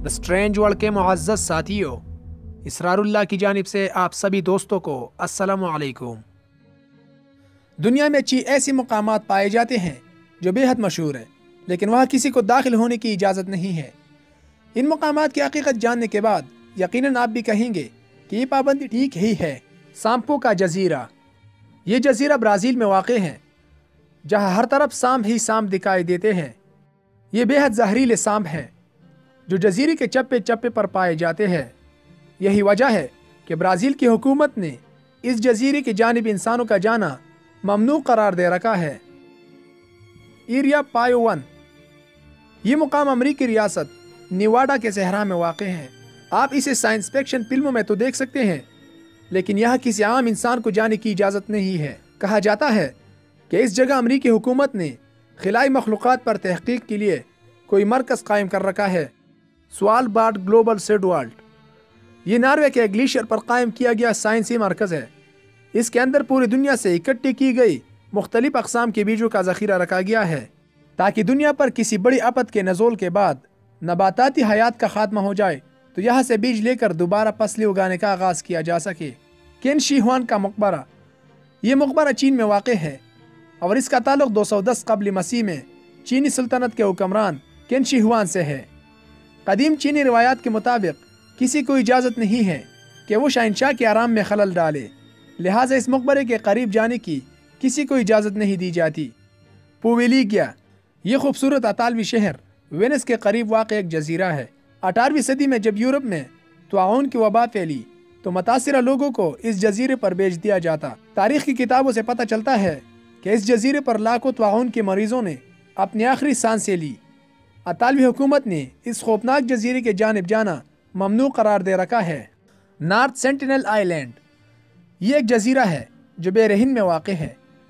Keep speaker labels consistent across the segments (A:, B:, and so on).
A: The strange world के मुअज़्ज़ज़ साथियों, इसरारुल्लाह की जानिब से आप सभी दोस्तों को अस्सलामु अलैकुम। दुनिया में ऐसी मकामात पाए जाते हैं जो बेहद मशहूर हैं, लेकिन वहाँ किसी को दाखिल होने की इजाज़त नहीं है। इन मकामात की हकीकत जानने के बाद यकीनन आप भी कहेंगे कि ये पाबंदी ठीक ही है। सांपों का जजीरा। ये जजीरा ब्राज़ील में वाक़ है, जहाँ हर तरफ सांप ही सांप दिखाई देते हैं। ये बेहद जहरीले सांप हैं जो जजीरे के चप्पे चप्पे पर पाए जाते हैं। यही वजह है कि ब्राज़ील की हुकूमत ने इस जजीरे की जानिब इंसानों का जाना ममनू करार दे रखा है। एरिया पायो 1। ये मुकाम अमरीकी रियासत निवाडा के सहरा में वाक़ है। आप इसे साइंस फिक्शन फिल्मों में तो देख सकते हैं, लेकिन यहाँ किसी आम इंसान को जाने की इजाज़त नहीं है। कहा जाता है कि इस जगह अमरीकी हुकूमत ने खिलाई मखलूक़ात पर तहक़ीक़ के लिए कोई मरकज़ कायम कर रखा है। Svalbard global seed world. ये नॉर्वे के ग्लेशियर पर कायम किया गया साइंसी मरकज़ है। इसके अंदर पूरी दुनिया से इकट्ठी की गई मुख्तलिफ अक़साम के बीजों का ज़ख़ीरा रखा गया है, ताकि दुनिया पर किसी बड़ी आपत के नज़ोल के बाद नबाताती हयात का खात्मा हो जाए तो यहाँ से बीज लेकर दोबारा फसलें उगाने का आगाज़ किया जा सके। केन शी हुआन का मकबरा। ये मकबरा चीन में वाक़ है और इसका ताल्लुक़ 210 क़ब्ल मसीह में चीनी सुल्तनत के हुक्मरान केन शी हुआन से है। कदीम चीनी रिवायात के मुताबिक किसी को इजाज़त नहीं है कि वो शहंशाह के आराम में खलल डाले, लिहाजा इस मकबरे के करीब जाने की किसी को इजाज़त नहीं दी जाती। पुवेलिगिया। ये खूबसूरत अतालवी शहर वेनिस के करीब वाक़ एक जजीरा है। 18वीं सदी में जब यूरोप में तुआउन की वबा फैली तो मुतासिरा लोगों को इस जजीरे पर भेज दिया जाता। तारीख़ की किताबों से पता चलता है कि इस जजीरे पर लाखों तुआउन के मरीजों ने अपनी आखिरी सांसें ली। अतालवी हुकूमत ने इस खौफनाक जजीरे के जानिब जाना ममनू करार दे रखा है। North sentinel island. ये एक जजीरा है जो बेरहिन में वाक़ है।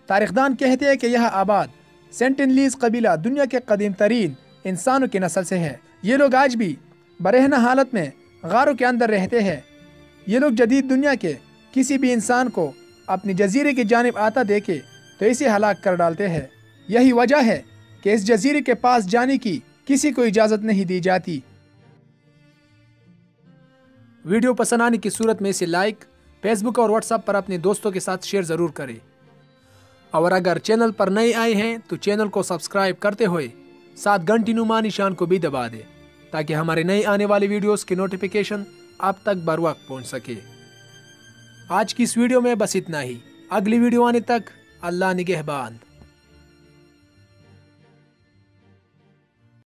A: तारीखदान कहते हैं कि यह आबाद सेंटिनलीज कबीला दुनिया के कदीम तरीन इंसानों की नस्ल से है। ये लोग आज भी बरहना हालत में गारों के अंदर रहते हैं। ये लोग जदीद दुनिया के किसी भी इंसान को अपनी जजीरे की जानिब आता देखे तो इसे हलाक कर डालते हैं। यही वजह है कि इस जजीरे के पास जाने की किसी को इजाज़त नहीं दी जाती। वीडियो पसंद आने की सूरत में इसे लाइक, फेसबुक और व्हाट्सएप पर अपने दोस्तों के साथ शेयर ज़रूर करें। और अगर चैनल पर नए आए हैं तो चैनल को सब्सक्राइब करते हुए साथ घंटी नुमा निशान को भी दबा दें, ताकि हमारे नए आने वाले वीडियोस की नोटिफिकेशन आप तक बर वक्त पहुँच सके। आज की इस वीडियो में बस इतना ही। अगली वीडियो आने तक अल्लाह निगहबान।